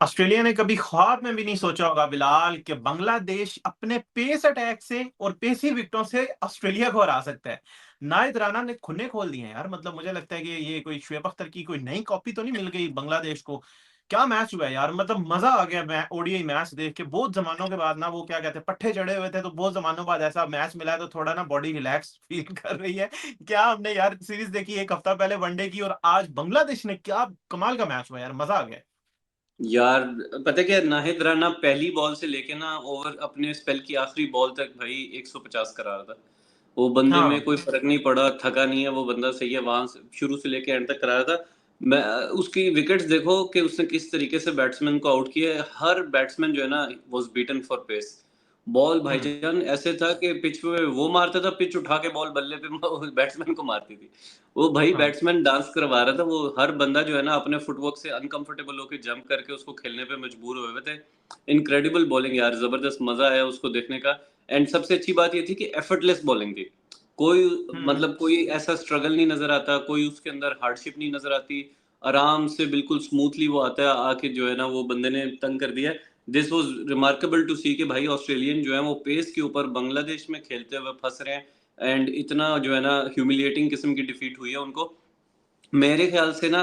Australia ने कभी ख्वाब में भी नहीं सोचा होगा बिलाल कि बांग्लादेश अपने पेस अटैक से और पेसी विकेटों से ऑस्ट्रेलिया को हरा सकता है। नायद राणा ने खुन्ने खोल दिए हैं यार, मतलब मुझे लगता है कि ये कोई शुएब अख्तर की कोई नई कॉपी तो नहीं मिल गई बांग्लादेश को। क्या मैच हुआ है यार, मतलब मजा आ गया ओडीआई मैच देख के। बहुत जमानों के बाद ना, वो क्या कहते हैं, पट्टे चढ़े हुए थे, तो बहुत जमानों बाद ऐसा मैच मिला है, तो थोड़ा ना बॉडी रिलैक्स फील कर रही है। क्या हमने यार सीरीज देखी एक हफ्ता पहले वनडे की, और आज बांग्लादेश ने, क्या कमाल का मैच हुआ यार, मजा आ गया। यार, पता है क्या, नाहिद राणा पहली बॉल से लेके ना ओवर अपने स्पेल की आखिरी बॉल तक भाई 150 करा रहा था। वो बंदे में हाँ। कोई फर्क नहीं पड़ा, थका नहीं है वो बंदा, सही है, वहां से शुरू से लेके एंड तक करा रहा था। मैं उसकी विकेट्स देखो कि उसने किस तरीके से बैट्समैन को आउट किया है। हर बैट्समैन जो है ना was beaten for pace. Ball हुँ। भाईजान ऐसे था कि पिच पे वो मारता था, पिच उठा के बॉल बल्ले पे बैट्समैन को मारती थी। वो भाई हाँ। बैट्समैन डांस करवा रहा था। वो हर बंदा जो है ना अपने फुटवर्क से अनकंफर्टेबल होकर जंप करके उसको खेलने पे मजबूर हुए हुए थे। इनक्रेडिबल बॉलिंग यार, जबरदस्त मजा आया उसको देखने का। एंड सबसे अच्छी बात ये थी कि एफर्टलेस बॉलिंग थी। कोई हुँ। मतलब कोई ऐसा स्ट्रगल नहीं नजर आता, कोई उसके अंदर हार्डशिप नहीं नजर आती। आराम से बिल्कुल स्मूथली वो आता है आके जो है ना वो बंदे ने तंग कर दिया। दिस वाज रिमार्केबल टू सी कि भाई ऑस्ट्रेलियन जो है वो पेस के ऊपर बांग्लादेश में खेलते हुए फंस रहे हैं। एंड इतना जो है ना ह्यूमिलिएटिंग किस्म की डिफीट हुई है उनको। मेरे ख्याल से ना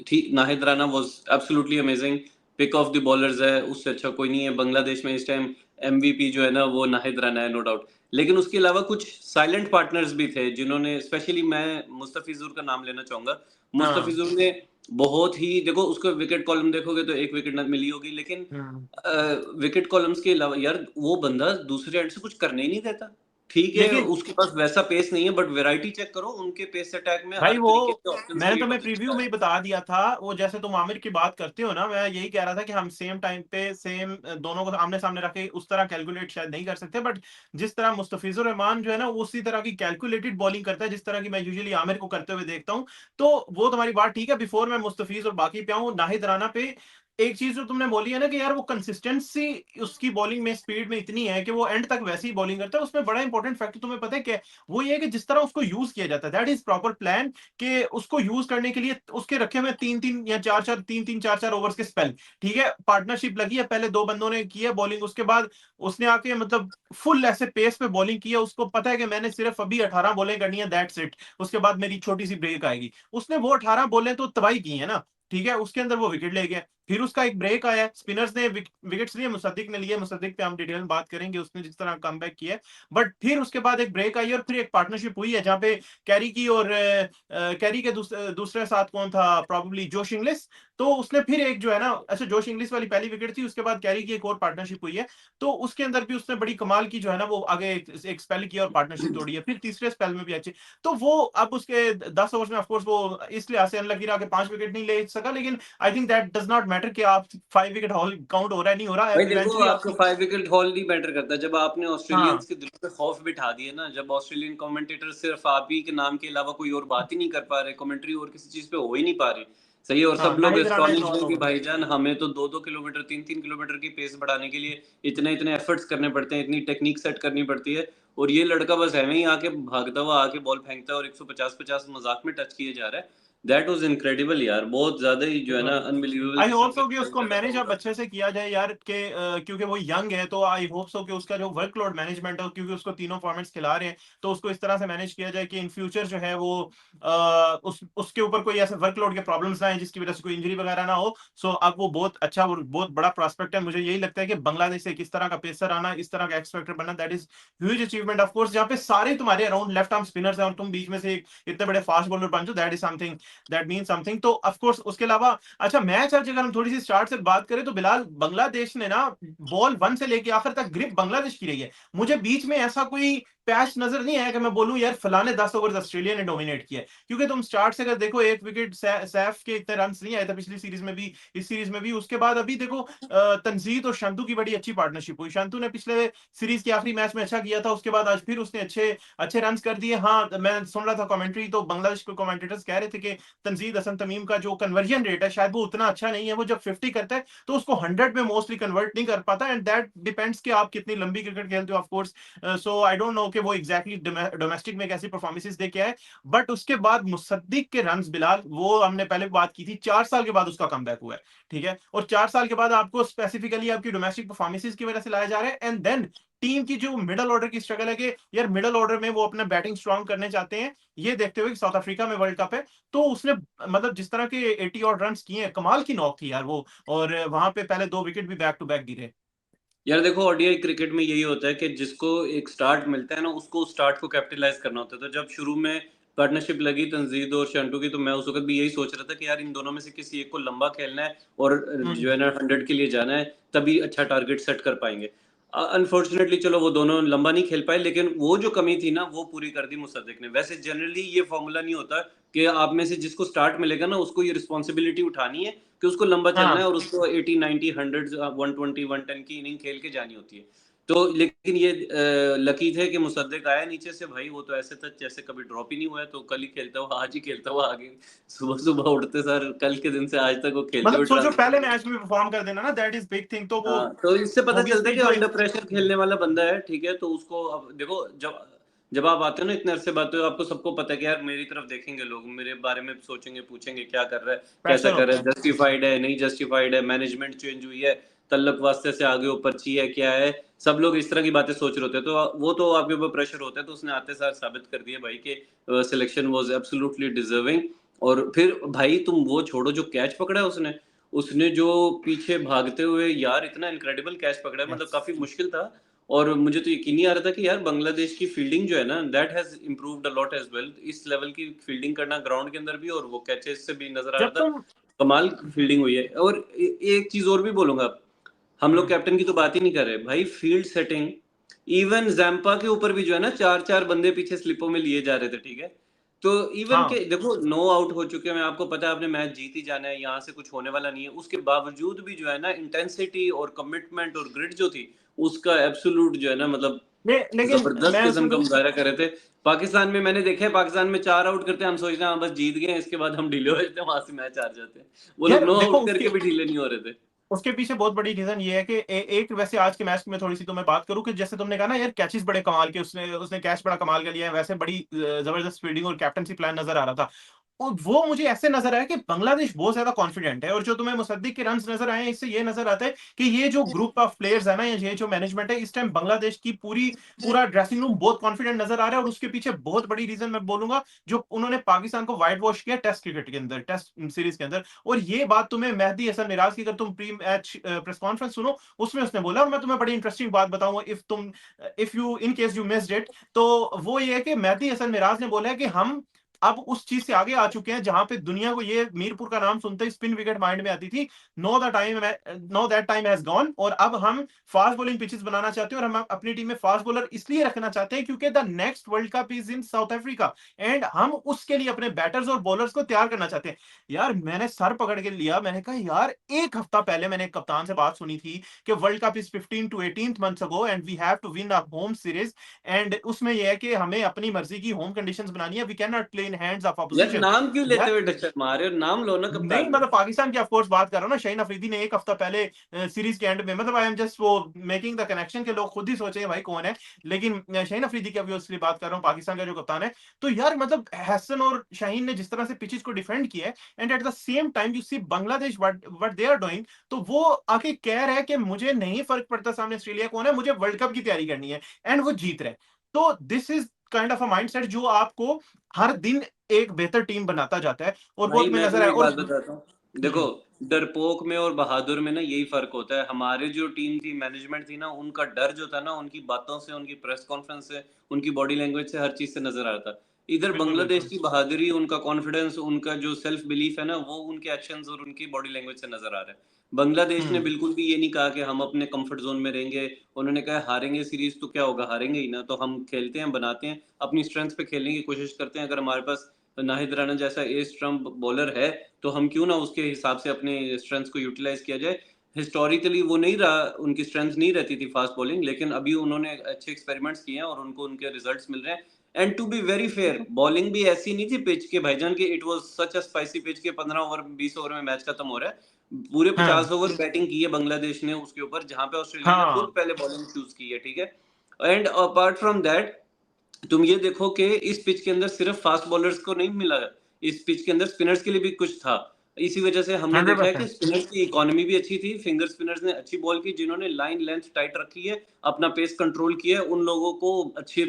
ठीक, Nahid Rana was absolutely amazing. Pick of the bowlers है, उससे अच्छा कोई नहीं है बांग्लादेश में इस टाइम। एमवीपी जो है ना वो नाहिद राणा है, नो डाउट। लेकिन उसके अलावा कुछ साइलेंट पार्टनर्स भी थे जिन्होंने, स्पेशली मैं मुस्तफिजुर का नाम लेना चाहूंगा। हाँ। मुस्तफिजुर ने बहुत ही, देखो उसको विकेट कॉलम देखोगे तो एक विकेट ना मिली होगी, लेकिन हुँ। विकेट कॉलम्स के अलावा यार वो बंदा दूसरे एंड से कुछ करने ही नहीं देता। ठीक है लेकिन उसके पास वैसा पेस नहीं है, बट वैरायटी चेक करो उनके पेस अटैक में, भाई हर वो, तरीके के ऑप्शंस मैंने क्रिएट तुम्हें होते प्रीव्यू जा में रहे ही हैं। बता दिया था, वो जैसे तुम आमिर की बात करते हो ना, मैं यही कह रहा था कि हम सेम टाइम पे सेम दोनों को आमने सामने रख के उस तरह कैलकुलेट शायद नहीं कर सकते, बट जिस तरह मुस्तफिजुर रहमान जो है ना, उसी तरह की कैलकुलेटेड बॉलिंग करता है जिस तरह की मैं यूजुअली आमिर को करते हुए देखता हूं। तो वो तुम्हारी बात ठीक है। बिफोर मैं मुस्तफिज और बाकी पे आऊं, नाहिद राना पे एक चीज जो तुमने बोली है ना कि यार वो कंसिस्टेंसी उसकी बॉलिंग में, स्पीड में इतनी है कि वो एंड तक वैसी ही बॉलिंग करता है। उसमें बड़ा इंपॉर्टेंट फैक्टर तुम्हें पता है क्या है? वो ये है कि जिस तरह उसको यूज किया जाता है, दैट इज प्रॉपर प्लान। कि उसको यूज करने के लिए उसके रखे हुए तीन तीन या चार चार, तीन तीन चार चार ओवर्स के स्पेल। ठीक है, पार्टनरशिप लगी है, पहले दो बंदों ने की है बॉलिंग, उसके बाद उसने आके मतलब फुल ऐसे पेस पे बॉलिंग की है। उसको पता है कि मैंने सिर्फ अभी 18 बॉलें करनी है, दैट्स इट, उसके बाद मेरी छोटी सी ब्रेक आएगी। उसने वो 18 बॉलें तो तबाही की है ना। ठीक है, उसके अंदर वो विकेट ले गया। फिर उसका एक ब्रेक आया, स्पिनर्स ने विकेट्स लिए, मुसद्दिक ने लिए, मुसद्दिक पे हम डिटेल में बात करेंगे उसने जिस तरह कम किया है। बट फिर उसके बाद एक ब्रेक आई और फिर एक पार्टनरशिप हुई है जहां पे कैरी की, और कैरी के दूसरे साथ कौन था, प्रोबेबली जोश इंग्लिश। तो उसने फिर एक जो है ना, अच्छा जोश इंग्लिश वाली पहली विकेट थी, उसके बाद कैरी की एक और पार्टनरशिप हुई है। तो उसके अंदर भी उसने बड़ी कमाल की जो है ना, वो आगे एक स्पेल किया और पार्टनरशिप तोड़ी है, फिर तीसरे स्पेल में भी अच्छी। तो वो अब उसके 10 ओवर्स में ऑफकोर्स वो इस लिहाज से अनलकी रहा कि 5 विकेट नहीं ले सका, लेकिन I think that does not matter कि आप 5 विकेट हॉल काउंट हो रहा है नहीं हो रहा है, भाई देखो, इवेंचुअली आपका आपकी। 5 विकेट हॉल नहीं मैटर करता जब आपने हाँ। ऑस्ट्रेलियंस के दिल पे खौफ बिठा दिए ना। जब ऑस्ट्रेलियन कमेंटेटर सिर्फ आप ही के नाम के अलावा कोई और बात ही नहीं कर पा रहे, कमेंट्री और किसी चीज पे हो ही नहीं पा रही, सही है, और हाँ, सब लोग Nahid Rana is astonished all हैं कि ओवर। भाईजान हमें तो 2-2 किलोमीटर 3-3 किलोमीटर की पेस बढ़ाने के लिए इतने इतने एफर्ट्स करने पड़ते हैं, इतनी टेक्निक सेट करनी पड़ती है। और ये लड़का बस ऐਵੇਂ ही आके भागता हुआ आके बॉल फेंकता है और 150-50 मजाक में टच किए जा रहा है। दैट वाज इनक्रेडिबल यार, बहुत ज्यादा ही जो है ना अनबिलीवेबल आई किस्म होप का सो कि उसको कंटेंट लगा मैनेज अब पूरा। अच्छे से किया जाए यार, के क्योंकि वो यंग है, तो आई होप सो कि उसका जो वर्कलोड मैनेजमेंट है, क्योंकि उसको तीनों फॉर्मेट्स खिला रहे हैं, तो उसको इस तरह से मैनेज किया जाए कि इन फ्यूचर जो है वो उसके ऊपर कोई ऐसे वर्कलोड के प्रॉब्लम्स ना आए जिसकी वजह से कोई इंजरी वगैरह ना हो। सो अब वो बहुत अच्छा और बहुत बड़ा प्रॉस्पेक्ट है। मुझे यही लगता है कि बांग्लादेश से किस तरह का पेसर आना, इस तरह का एक्सपेक्टर बनना, that is huge achievement of course, जहाँ पे सारे तुम्हारे अराउंड लेफ्ट आर्म स्पिनर्स हैं और तुम बीच में से इतने बड़े फास्ट बॉलर बन जाओ, that is something, that mean something. तो ऑफ कोर्स उसके अलावा, अच्छा मैच आज अगर हम थोड़ी सी स्टार्ट से बात करें तो बिलाल, बांग्लादेश ने ना बॉल वन से लेके आखिर तक ग्रिप बांग्लादेश की रही है। मुझे बीच में ऐसा कोई पैच नजर नहीं आया कि मैं बोलूं यार फलाने 10 ओवर ऑस्ट्रेलिया ने डोमिनेट किया है। क्योंकि तुम स्टार्ट से अगर देखो, एक विकेट सैफ के इतने रन नहीं आए थे पिछली सीरीज में भी, इस सीरीज में भी। उसके बाद अभी देखो तंजीद और शंतु की बड़ी अच्छी पार्टनरशिप हुई। शंतु ने पिछले सीरीज के आखिरी मैच में अच्छा किया था, उसके बाद आज फिर उसने अच्छे अच्छे रन कर दिए। हाँ, मैं सुन रहा था कमेंट्री, तो बांग्लादेश के कमेंटेटर्स कह रहे थे कि तंजीद हसन तमीम का जो कन्वर्जन रेट है शायद वो उतना अच्छा नहीं है। वो जब 50 करता है तो उसको 100 में मोस्टली कन्वर्ट नहीं कर पाता, एंड दैट डिपेंड्स कि आप कितनी लंबी क्रिकेट खेलते हो of course. So I don't know कि वो एग्जैक्टली डोमेस्टिक में कैसी परफॉर्मेंसेस दे के आए, बट उसके बाद मुसद्दिक के रन्स बिलाल, वो हमने पहले बात की थी, 4 साल के बाद उसका कमबैक हुआ है, ठीक है, और 4 साल के बाद आपको स्पेसिफिकली आपकी डोमेस्टिक परफॉर्मेंसेस की वजह से लाया जा रहा है, एंड देन टीम की जो मिडल ऑर्डर की स्ट्रगल है कि यार मिडल ऑर्डर में वो अपना बैटिंग स्ट्रांग करने चाहते हैं, ये देखते हुए कि साउथ अफ्रीका में वर्ल्ड कप है, तो उसने मतलब जिस तरह के 80 और रन किए हैं, कमाल की नॉक थी यार वो, और वहां पे पहले 2 विकेट भी बैक टू बैक गिरे। यार देखो, ओडीआई क्रिकेट में यही होता है कि जिसको एक स्टार्ट मिलता है ना, उसको उस स्टार्ट को कैपिटलाइज करना होता है। तो जब शुरू में पार्टनरशिप लगी तंजीद और शंटू की, तो मैं उस वक्त भी यही सोच रहा था कि यार इन दोनों में से किसी एक को लंबा खेलना है और जो है ना 100 के लिए जाना है, तभी अच्छा टारगेट सेट कर पाएंगे। अनफॉर्चुनेटली चलो वो दोनों लंबा नहीं खेल पाए, लेकिन वो जो कमी थी ना वो पूरी कर दी मुसद्दिक ने। वैसे जनरली ये फॉर्मूला नहीं होता कि आप में से जिसको स्टार्ट मिलेगा ना उसको ये रिस्पॉन्सिबिलिटी उठानी है कि उसको लंबा चलना हाँ, है और उसको 80 90 100 120 110 की इनिंग खेल के जानी होती है। तो लेकिन ये लकी थे कि मुसद्दिक आया नीचे से भाई, वो तो ऐसे था जैसे कभी ड्रॉप ही नहीं हुआ है, तो कल ही खेलता हुआ आज ही खेलता हुआ आगे। सुबह सुबह उठते सर कल के दिन से आज तक वो खेलते मतलब हुए सोचो ट्रांजिशन। पहले मैच में परफॉर्म कर देना ना, दैट इज बिग थिंग, तो वो हाँ, तो इससे पता चलता है ऑब्वियसली कि जो अंडर प्रेशर खेलने वाला बंदा है, ठीक है। तो उसको अब देखो, जब जब आप आते हो ना इतने अरसे बाद, तो आपको सबको पता है कि यार मेरी तरफ देखेंगे लोग, मेरे बारे में सोचेंगे, पूछेंगे क्या कर रहा है, कैसा प्रेशर कर रहा होता है, है। जस्टिफाइड है नहीं जस्टिफाइड है, मैनेजमेंट चेंज हुई है, तल्लक वास्ते से आगे ऊपर ची है क्या है, सब लोग इस तरह की बातें सोच रहे होते हैं। तो वो तो आपके ऊपर प्रेशर होता है। तो उसने आते सार साबित कर दिया भाई कि सिलेक्शन वाज एब्सोल्युटली डिजर्विंग। और फिर भाई तुम वो छोड़ो, जो कैच पकड़ा है उसने, उसने जो पीछे भागते हुए यार इतना इनक्रेडिबल कैच पकड़ा है, मतलब यस। काफी मुश्किल था। और मुझे तो यकीन नहीं आ रहा था कि यार बांग्लादेश की फील्डिंग जो है ना, that has improved a lot as well. इस लेवल की फील्डिंग करना ग्राउंड के अंदर भी, और वो कैचेस से भी नजर आ जब रहा था। तुम कमाल फील्डिंग हुई है। और एक चीज और भी बोलूंगा, हम लोग हम्म, कैप्टन की तो बात ही नहीं कर रहे भाई, फील्ड सेटिंग। इवन जैम्पा के ऊपर भी जो है ना, चार चार बंदे पीछे स्लिपों में लिए जा रहे थे, ठीक है। तो इवन के हाँ, देखो, नो आउट हो चुके हैं, आपको पता है आपने मैच जीत ही जाना है, यहाँ से कुछ होने वाला नहीं है, उसके बावजूद भी जो है ना इंटेंसिटी और कमिटमेंट और ग्रिड जो थी, उसका एब्सोल्यूट जो है ना, मतलब लेकिन जबरदस्त मैं किस्म उसमें का तो मुजाहरा कर रहे थे। पाकिस्तान में मैंने देखा है, पाकिस्तान में 4 आउट करते हैं, हम सोचते हैं हाँ बस जीत गए हैं, इसके बाद हम ढीले हो जाते हैं, वहां से मैच हार जाते हैं। वो लोग यार नो देखो आउट करके उसके भी ढीले नहीं हो रहे थे। उसके पीछे बहुत बड़ी रीजन ये है कि एक वैसे आज के मैच में थोड़ी सी तो मैं बात करूं कि जैसे तुमने कहा ना यार कैचेस बड़े कमाल के, उसने उसने कैच बड़ा कमाल का लिया है, वैसे बड़ी जबरदस्त फील्डिंग और कैप्टनसी प्लान नजर आ रहा था। और वो मुझे ऐसे नजर आया कि बांग्लादेश बहुत ज्यादा कॉन्फिडेंट है, और जो तुम्हें मुसद्दिक के रन्स नजर आए हैं इससे ये नजर आता है कि ये जो ग्रुप ऑफ प्लेयर्स है ना, ये जो मैनेजमेंट है इस टाइम बांग्लादेश की पूरा ड्रेसिंग रूम बहुत कॉन्फिडेंट नजर आ रहा है, और उसके पीछे बहुत बड़ी रीजन मैं बोलूंगा जो उन्होंने पाकिस्तान को व्हाइट वॉश किया टेस्ट क्रिकेट के अंदर, टेस्ट सीरीज के अंदर। और ये बात तुम्हें मेहदी हसन मिराज की अगर तुम प्री मैच प्रेस कॉन्फ्रेंस सुनो, उसमें उसने बोला, और मैं तुम्हें बड़ी इंटरेस्टिंग बात बताऊंगा if you in case you missed it, तो वो ये है कि मेहदी हसन मिराज ने बोला है कि हम अब उस चीज से आगे आ चुके हैं जहां पे दुनिया को ये मीरपुर का नाम सुनते ही स्पिन विकेट माइंड में आती थी, know that time has gone, और अब हम फास्ट बॉलिंग पिचेस बनाना चाहते हैं, और हम अपनी टीम में फास्ट बॉलर इसलिए रखना चाहते हैं क्योंकि the next world cup is in south Africa, and हम उसके लिए अपने बैटर्स और बॉलर्स को तैयार करना चाहते हैं। यार मैंने सर पकड़ के लिया, मैंने कहा यार एक हफ्ता पहले मैंने एक कप्तान से बात सुनी थी कि world cup is 15 to 18 months ago and we have to win a home series, एंड उसमें यह है कि हमें अपनी मर्जी की होम कंडीशंस बनानी है, we can not play in hands of यार अपोजिशन। नाम क्यों लेते यार हुए टक्कर मारे, और नाम लो ना नहीं, कप्तान का। मतलब पाकिस्तान की ऑफकोर्स बात कर रहा हूँ ना, शाहीन अफरीदी ने एक हफ्ता पहले सीरीज के एंड में, मतलब आई एम जस्ट वो मेकिंग द कनेक्शन के लोग खुद ही सोचे भाई कौन है, लेकिन शाहीन अफरीदी की अभी बात कर रहा हूँ, पाकिस्तान का जो कप्तान है। तो यार मतलब हसन और शाहीन ने जिस तरह से पिचेस को डिफेंड किया है, and at the same time you see Bangladesh what they are doing, तो वो आके कह रहा है कि मुझे नहीं फर्क पड़ता सामने ऑस्ट्रेलिया कौन है, मुझे वर्ल्ड कप की तैयारी करनी है, एंड वो जीत रहे हैं। तो this is kind of a mindset जो आपको हर दिन एक बेहतर टीम बनाता जाता है, और वो भाई तुम्हें मैं नजर तुम्हें आया। एक और बात बताता हूँ, देखो, डरपोक में और बहादुर में ना यही फर्क होता है। हमारे जो टीम थी, मैनेजमेंट थी ना, उनका डर जो था ना, उनकी बातों से, उनकी प्रेस कॉन्फ्रेंस से, उनकी बॉडी लैंग्वेज से, हर चीज से नजर आ रहा था। इधर बिल्कुल बांग्लादेश बिल्कुल। की बहादुरी, उनका कॉन्फिडेंस, उनका जो सेल्फ बिलीफ है ना, वो उनके एक्शंस और उनकी बॉडी लैंग्वेज से नजर आ रहा है। बांग्लादेश ने हम्म। बिल्कुल भी ये नहीं कहा कि हम अपने कंफर्ट जोन में रहेंगे। उन्होंने कहा हारेंगे सीरीज तो क्या होगा, हारेंगे ही ना, तो हम खेलते हैं, बनाते हैं, अपनी स्ट्रेंथ पे खेलने की कोशिश करते हैं। अगर हमारे पास नाहिद राणा जैसा ए स्टंप बॉलर है, तो हम क्यों ना उसके हिसाब से अपने स्ट्रेंथ्स को यूटिलाइज किया जाए। हिस्टोरिकली वो नहीं रहा, उनकी स्ट्रेंथ नहीं रहती थी फास्ट बॉलिंग, लेकिन अभी उन्होंने अच्छे एक्सपेरिमेंट्स किए हैं और उनको उनके रिजल्ट्स मिल रहे हैं। And to be very fair, bowling भी ऐसी नहीं थी पिच के भाईजान के, it was such a spicy pitch के 15 ओवर 20 ओवर में मैच खत्म हो रहा है। पूरे हाँ 50 ओवर बैटिंग की है बांग्लादेश ने उसके ऊपर, जहां पे ऑस्ट्रेलिया ने खुद हाँ। पहले बॉलिंग चूज की है, ठीक है। एंड अपार्ट फ्रॉम दैट, तुम ये देखो कि इस पिच के अंदर सिर्फ फास्ट बॉलर्स को नहीं मिला, इस पिच के अंदर स्पिनर्स के लिए भी कुछ था। इसी वजह से हमने देखा है कि 100%। स्पिनर्स की इकोनॉमी भी अच्छी थी, फिंगर स्पिनर्स ने अच्छी बॉल की, जिन्होंने लाइन लेंथ टाइट रखी है, अपना पेस कंट्रोल किया है, उन लोगों को अच्छे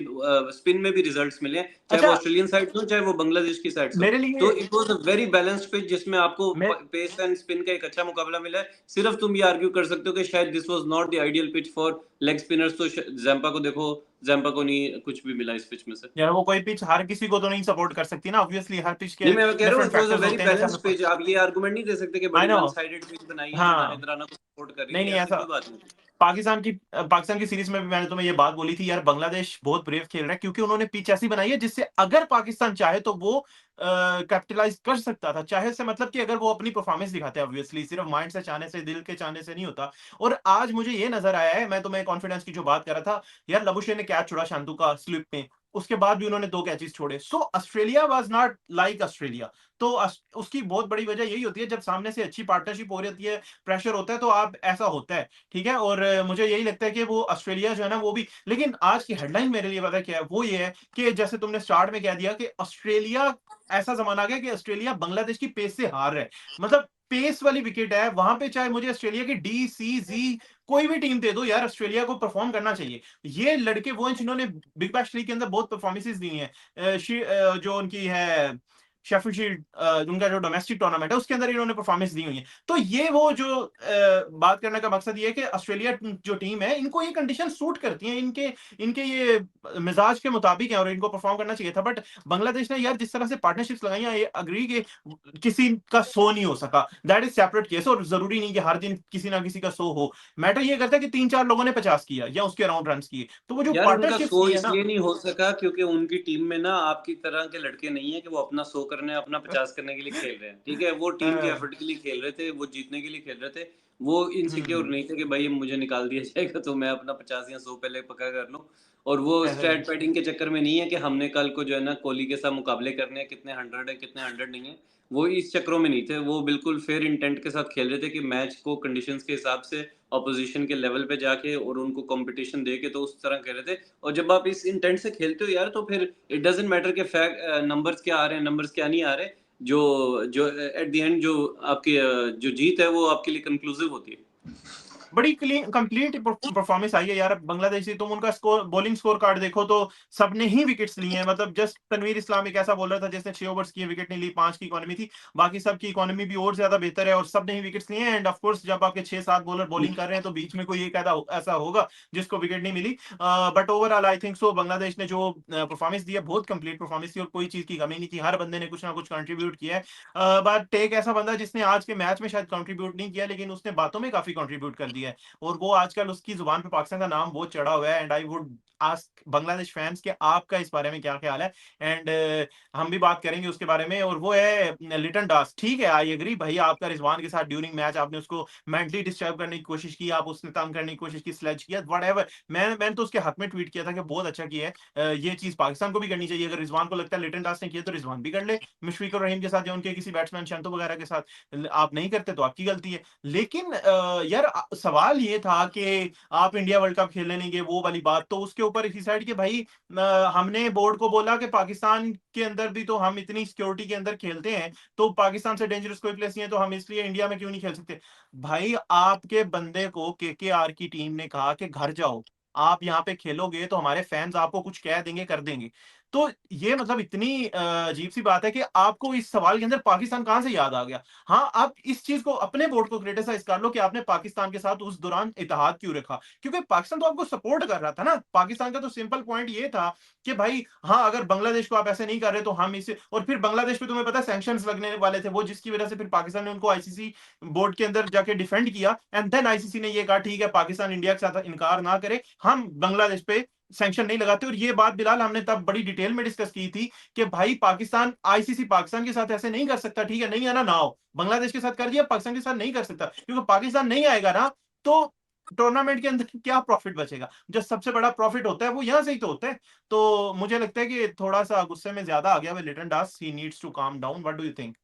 स्पिन में भी रिजल्ट्स मिले हैं, चाहे वो अच्छा, ऑस्ट्रेलियन साइड से हो, चाहे वो बांग्लादेश की साइड से हो। मेरे लिए तो it was a very balanced pitch जिसमें आपको मैं पेस एंड स्पिन का एक अच्छा मुकाबला मिला है। सिर्फ तुम ये आर्ग्यू कर सकते हो कि शायद this was not the ideal pitch for leg spinners, तो जैम्पा को देखो, जैम्पा को नहीं कुछ भी मिला इस पिच में से। यार वो कोई पिच हर किसी को तो नहीं सपोर्ट कर सकती ना, ऑब्वियसली हर पिच के नहीं, मैं कह रहा हूँ different it was a factors very होते हैं, जैसे बैलेंस्ड हमने पेज। आप ये आर्गुमेंट नहीं दे सकते कि आई बड़ी नो। वन साइडेड पेज बनाई है जो हाँ, नाहिद राना को सपोर्ट कर रही नहीं है, नहीं ऐसी ऐसा, कोई बात नहीं। पाकिस्तान की सीरीज में भी मैंने तुम्हें ये बात बोली थी यार, बांग्लादेश बहुत ब्रेव खेल रहा है क्योंकि उन्होंने पिच ऐसी बनाई है जिससे अगर पाकिस्तान चाहे तो वो कैपिटलाइज कर सकता था। चाहे से मतलब कि अगर वो अपनी परफॉर्मेंस दिखाते हैं, ऑब्वियसली सिर्फ माइंड से चाहने से, दिल के चाहने से नहीं होता। और आज मुझे ये नजर आया है, मैं तुम्हें कॉन्फिडेंस की जो बात कर रहा था यार, लबुशेन ने कैच छोड़ा शांतु का स्लिप में, उसके बाद भी उन्होंने 2 कैचेस छोड़े। So Australia was not like Australia. तो उसकी बहुत बड़ी वजह यही होती है, जब सामने से अच्छी पार्टनरशिप हो रही है, प्रेशर होता है, तो आप ऐसा होता है। ठीक है, और मुझे यही लगता है कि वो ऑस्ट्रेलिया जो है ना वो भी, लेकिन आज की हेडलाइन मेरे लिए पता है क्या है, वो ये है कि जैसे तुमने स्टार्ट में कह दिया कि ऑस्ट्रेलिया, ऐसा जमाना आ गया कि ऑस्ट्रेलिया बांग्लादेश की पेस से हार रहा है। मतलब पेस वाली विकेट है वहां पे, चाहे मुझे ऑस्ट्रेलिया की डी सी जी कोई भी टीम दे दो यार, ऑस्ट्रेलिया को परफॉर्म करना चाहिए। ये लड़के वो हैं जिन्होंने बिग बैश लीग के अंदर बहुत परफॉर्मेंसेस दी हैं। जो उनकी है शेफील्ड शील्ड, उनका जो डोमेस्टिक टूर्नामेंट है उसके अंदर इन्होंने परफॉर्मेंस दी हुई है। तो ये वो जो बात करने का मकसद ये है कि ऑस्ट्रेलिया जो टीम है, इनको ये कंडीशन सूट करती हैं, इनके इनके ये मिजाज के मुताबिक है और इनको परफॉर्म करना चाहिए था। बट बांग्लादेश ने यार जिस तरह से पार्टनरशिप्स लगाई हैं, ये अग्री के किसी का सो नहीं हो सका, दैट इज सेपरेट केस। और जरूरी नहीं कि हर दिन किसी ना किसी का सो हो। मैटर ये करता है कि 3-4 लोगों ने 50 किया या उसके अराउंड रन किए, तो वो जो यार उनका पार्टनरशिप्स शो की है ना। इसलिए नहीं हो सका क्योंकि उनकी टीम में ना आपकी तरह के लड़के नहीं है कि वो अपना 100 करने, अपना 50 करने के लिए खेल रहे हैं, ठीक है? वो टीम के अ, एफर्ट के लिए खेल रहे थे, वो जीतने के लिए खेल रहे थे। वो इनसिक्योर हम्म, नहीं थे कि भाई मुझे निकाल दिया जाएगा तो मैं अपना 50 या 100 पहले पक्का कर लूं। और वो ऐसा ही स्टैट पैडिंग के चक्कर में नहीं है कि हमने कल को जो है ना कोहली के साथ मुकाबले करने हैं, कितने 100 है कितने 100 नहीं है। वो इस चक्करों में नहीं थे, वो बिल्कुल फेयर इंटेंट के साथ खेल रहे थे कि मैच को कंडीशंस के हिसाब से ऑपोजिशन के लेवल पे जाके और उनको कंपटीशन दे के, तो उस तरह खेल रहे थे। और जब आप इस इंटेंट से खेलते हो यार, तो फिर इट डजंट मैटर कि फैक्ट नंबर्स क्या आ रहे हैं, नंबर्स क्या नहीं आ रहे। जो जो एट द एंड जो आपकी जो जीत है वो आपके लिए कंक्लूसिव होती है। बड़ी क्लीन कंप्लीट परफॉर्मेंस आई है यार बांग्लादेश से। तुम उनका स्कोर, बॉलिंग स्कोर कार्ड देखो तो सबने ही विकेट्स ली हैं। मतलब जस्ट तनवीर इस्लाम एक ऐसा बॉलर था जिसने 6 ओवर्स किए, विकेट नहीं ली, 5 की इकोनॉमी थी। बाकी सबकी इकोनॉमी भी और ज्यादा बेहतर है और सबने ही विकेट्स लिए हैं। एंड ऑफ कोर्स जब आपके 6-7 बॉलर बॉलिंग कर रहे हैं तो बीच में कोई एक ऐसा होगा जिसको विकेट नहीं मिली। But overall I think so Bangladesh ने जो परफॉर्मेंस दी है, बहुत कंप्लीट परफॉर्मेंस थी और कोई चीज की कमी नहीं थी। हर बंदे ने कुछ ना कुछ कंट्रीब्यूट किया है। बट एक ऐसा बंदा जिसने आज के मैच में शायद कंट्रीब्यूट नहीं किया, लेकिन उसने बातों में काफी कंट्रीब्यूट कर दिया है। और वो आजकल उसकी जुबान पे पाकिस्तान का नाम बहुत चढ़ा हुआ है। And I would ask Bangladesh fans के आपका इस बारे में क्या ख्याल है। एंड हम भी बात करेंगे उसके बारे में। और वो है लिटन दास। ठीक है, आई एग्री भाई, आपका रिजवान के साथ ड्यूरिंग मैच आपने उसको मेंटली डिस्टर्ब करने की कोशिश की, आप उसने तंग करने की कोशिश की, स्लेज किया, वट। मैंने तो उसके हक में ट्वीट किया था कि बहुत अच्छा किया है। ये चीज पाकिस्तान को भी करनी चाहिए। अगर रिजवान को लगता है लिटन दास ने किया तो रिजवान भी कर ले, मुशफिक और रहीम के साथ या उनके किसी बैट्समैन शंतो वगैरह के साथ। आप नहीं करते तो आपकी गलती है। लेकिन यार सवाल ये था कि आप इंडिया वर्ल्ड कप खेलने नहीं गए, वो वाली बात। तो उसके ऊपर ही साइड कि भाई हमने बोर्ड को बोला कि पाकिस्तान के अंदर भी तो हम इतनी सिक्योरिटी के अंदर खेलते हैं, तो पाकिस्तान से डेंजरस कोई प्लेस नहीं है, तो हम इसलिए इंडिया में क्यों नहीं खेल सकते। भाई आपके बंदे को केकेआर की टीम ने कहा कि घर जाओ, आप यहाँ पे खेलोगे तो हमारे फैंस आपको कुछ कह देंगे, कर देंगे। तो ये मतलब इतनी अजीब सी बात है कि आपको इस सवाल के अंदर पाकिस्तान कहां से याद आ गया। हाँ, आप इस चीज को अपने बोर्ड को क्रिटिसाइज कर लो कि आपने पाकिस्तान के साथ उस दौरान इत्तेहाद क्यों रखा, क्योंकि पाकिस्तान तो आपको सपोर्ट कर रहा था ना। पाकिस्तान का तो सिंपल पॉइंट ये था कि भाई हाँ, अगर बांग्लादेश को आप ऐसे नहीं कर रहे तो हम इसे। और फिर बांग्लादेश पे तुम्हें पता है सैंक्शंस लगने वाले थे, वो जिसकी वजह से फिर पाकिस्तान ने उनको आईसीसी बोर्ड के अंदर जाके डिफेंड किया। एंड देन आईसीसी ने ये कहा ठीक है, पाकिस्तान इंडिया के साथ इनकार ना करे, हम बांग्लादेश पे सैंक्शन नहीं लगाते। और ये बात बिलाल हमने तब बड़ी डिटेल में डिस्कस की थी कि भाई पाकिस्तान, आईसीसी पाकिस्तान के साथ ऐसे नहीं कर सकता। ठीक है, नहीं आना ना हो, बांग्लादेश के साथ कर दिया, पाकिस्तान के साथ नहीं कर सकता, क्योंकि पाकिस्तान नहीं आएगा ना तो टूर्नामेंट के अंदर क्या प्रॉफिट बचेगा। जो सबसे बड़ा प्रॉफिट होता है वो यहां से ही तो होता है। तो मुझे लगता है कि थोड़ा सा गुस्से में ज्यादा आ गया Liton Das, he needs to calm down. What do you think?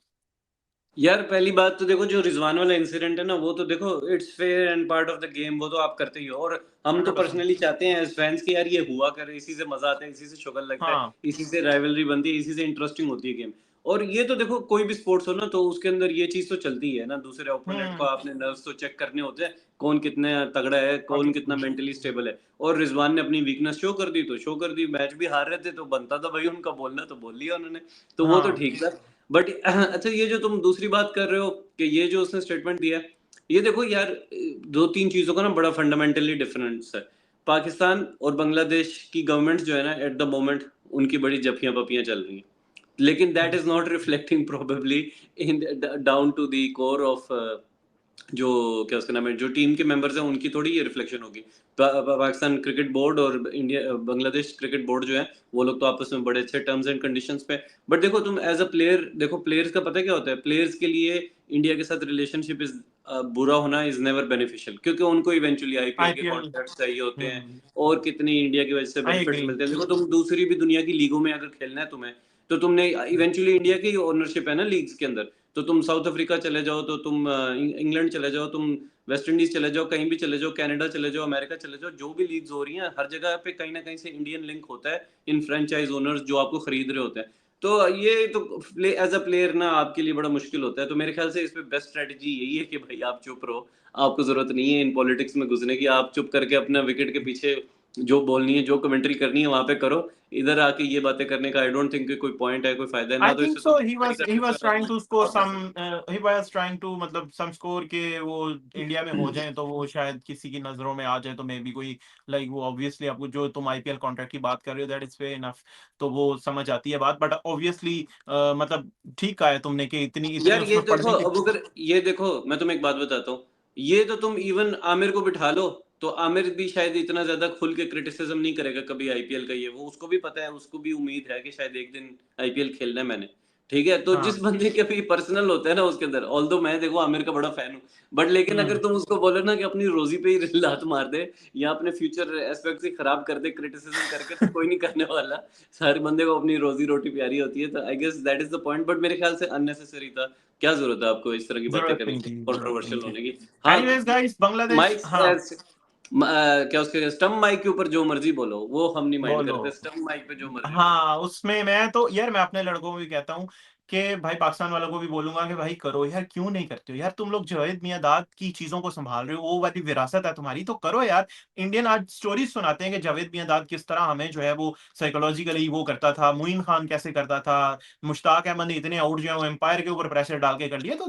यार पहली बात तो देखो, जो रिजवान वाला इंसिडेंट है ना, वो तो देखो it's fair and part of the game, वो तो आप करते ही हो। और हम तो 100%। पर्सनली चाहते हैं एज फैंस कि यार ये हुआ करे, इसी से मजा आता है, इसी से शुगर लगता है, हाँ। इसी से राइवलरी बनती है, इसी से इंटरेस्टिंग होती है गेम। और ये तो देखो कोई भी स्पोर्ट्स हो ना, तो उसके अंदर ये चीज तो चलती ही है ना, दूसरे ओपोनेंट को हुँ, आपने नर्व्स तो चेक करने होते हैं, कौन कितने तगड़ा है, कौन कितना ऑब्वियसली। मेंटली स्टेबल है। और रिजवान ने अपनी वीकनेस शो कर दी तो शो कर दी, मैच भी हार रहे थे तो बनता था भाई उनका बोलना, तो बोल लिया उन्होंने। तो वो तो हाँ। ठीक था। बट अच्छा, ये जो तुम दूसरी बात कर रहे हो कि ये जो उसने स्टेटमेंट दिया है, ये देखो यार, दो तीन चीजों का ना बड़ा फंडामेंटली डिफरेंस है। पाकिस्तान और बांग्लादेश की गवर्नमेंट जो है ना, एट द मोमेंट उनकी बड़ी जफियां पपियां चल रही हैं, लेकिन दैट हुँ। Is not reflecting probably in down to the core of जो क्या उसका नाम है, जो टीम के मेंबर्स हैं, उनकी थोड़ी ये रिफ्लेक्शन होगी। पाकिस्तान क्रिकेट बोर्ड और इंडिया बांग्लादेश क्रिकेट बोर्ड जो है, वो लोग तो आपस में बड़े अच्छे टर्म्स एंड कंडीशंस पे। बट देखो तुम एज अ प्लेयर देखो, प्लेयर्स का पता है क्या होता है, प्लेयर्स के लिए इंडिया के साथ रिलेशनशिप इज बुरा होना इज नेवर बेनिफिशियल, क्योंकि उनको इवेंचुअली आईपीएल के आईपीएल। कॉन्ट्रैक्ट्स चाहिए होते हैं, हुँ, और कितनी इंडिया की वजह से आई बेनिफिट्स एग्री। मिलते हैं। देखो तुम दूसरी भी दुनिया की लीगों में अगर खेलना है तुम्हें, तो तुमने इवेंचुअली इंडिया की ओनरशिप है ना लीग्स के अंदर, तो तुम साउथ अफ्रीका चले जाओ, तो तुम इंग्लैंड चले जाओ, तुम वेस्ट इंडीज चले जाओ, कहीं भी चले जाओ, कनाडा चले जाओ, अमेरिका चले जाओ, जो भी लीग्स हो रही हैं हर जगह पे कहीं ना कहीं से इंडियन लिंक होता है इन फ्रेंचाइज ओनर्स जो आपको खरीद रहे होते हैं। तो ये तो प्ले एज अ प्लेयर ना आपके लिए बड़ा मुश्किल होता है। तो मेरे ख्याल से इस पे बेस्ट स्ट्रेटजी यही है कि भाई आप चुप रहो, आपको जरूरत नहीं है इन पॉलिटिक्स में घुसने की, आप चुप करके अपना विकेट के पीछे जो बोलनी है, जो कमेंट्री करनी है वहां पे करो। इधर आके ये बातें करने का आई डोंट थिंक कोई पॉइंट है, कोई फायदा है, I ना तो think इससे तुम so. नहीं कर He सकते was हो, ना trying तुम to score वापस आ some. He was trying to मतलब some score के वो इंडिया में हो जाए तो वो शायद किसी की नजरों में आ जाए, तो मे बी कोई लाइक वो ऑब्वियसली आपको जो तुम आईपीएल कॉन्ट्रैक्ट की बात कर रहे हो दैट इज फेयर इनफ, तो वो समझ आती है बात, बट ऑब्वियसली मतलब ठीक कहा है तुमने कि इतनी इतने यार ये उसमें देखो, पढ़ने की। अब अगर ये देखो, मैं तुम्हें एक बात बताता हूँ, ये तो तुम इवन आमिर को बिठा लो, तो आमिर भी शायद इतना ज्यादा खुल के क्रिटिसिज्म नहीं करेगा कभी आईपीएल का। ये वो उसको भी पता है, उसको भी उम्मीद है कि शायद एक दिन आईपीएल खेलना है मैंने। ठीक है, तो जिस हाँ। बंदे के भी पर्सनल होता है ना उसके अंदर, ऑल्दो मैं देखो आमिर का बड़ा फैन हूँ, बट लेकिन अगर हम्म। तुम उसको बोलो ना कि अपनी रोजी पे ही लात मार दे, या अपने फ्यूचर एस्पेक्ट ही खराब कर दे क्रिटिसिज्म करके, तो कोई नहीं करने वाला। हर बंदे को अपनी रोजी रोटी प्यारी होती है, तो I guess that is the point. But मेरे ख्याल से अननेसेसरी था। क्या जरूरत है आपको इस तरह की बातें जरूरत करने नहीं की, थी, जरूरत नहीं कंट्रोवर्शियल थी। होने की। हाँ, एनीवेज गाइस, बांग्लादेश। माइक हाँ। क्या उसके स्टम्प माइक के ऊपर जो मर्जी बोलो, वो हम नहीं माइंड बोलो। करते, स्टम्प माइक पे जो मर्जी बोलो। हाँ, उसमें मैं तो यार मैं अपने लड़कों को भी कहता हूँ कि भाई पाकिस्तान वालों को भी बोलूँगा कि भाई करो यार, क्यों नहीं करते हो यार? तुम लोग जावेद मियांदाद की चीज़ों को सँभाल रहे हो, वो वाली विरासत है तुम्हारी, तो करो यार। इंडियन आज स्टोरीज़ सुनाते हैं कि जावेद मियांदाद किस तरह हमें जो है वो साइकोलॉजिकली वो करता था, मुईन खान कैसे करता था, मुश्ताक अहमद ने इतने आउट जो है वो एम्पायर के ऊपर प्रेशर डाल के कर लिए, तो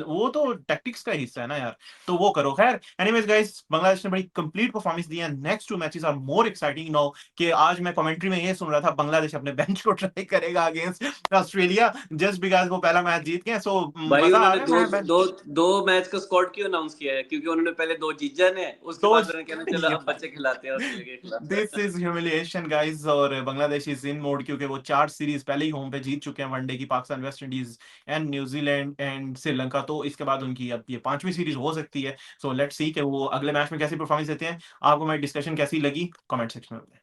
वो तो टैक्टिक्स का हिस्सा है ना यार, तो वो करो। खैर एनीवेज गाइस, बांग्लादेश ने बड़ी कंप्लीट परफॉर्मेंस दी है। Next 2 matches are more exciting now, कि आज मैं कमेंट्री में ये सुन रहा था बांग्लादेश अपने बेंच को ट्राई करेगा अगेंस्ट ऑस्ट्रेलिया, जस्ट बिकॉज़ वो पहला मैच जीत गए, सो भाई मजा आ उन्होंने रहा है। दो मैं दो दो मैच का स्क्वाड क्यों अनाउंस किया है? क्योंकि उन्होंने पहले दो जीत जाने हैं, उसके तो बाद उन्होंने कहना चलो अब बच्चे खिलाते हैं ऑस्ट्रेलिया के दिस खिलाफ। इज ह्यूमिलिएशन गाइस, और बांग्लादेश इज इन मोड क्योंकि वो 4 सीरीज पहले ही होम पे जीत चुके हैं, वनडे की, Pakistan, West Indies and New Zealand and Sri Lanka, तो इसके बाद उनकी अब ये 5वीं सीरीज हो सकती है। सो लेट्स सी कि वो अगले मैच में कैसी परफॉर्मेंस देते हैं। आपको मेरी डिस्कशन कैसी लगी? कमेंट सेक्शन में बताएं।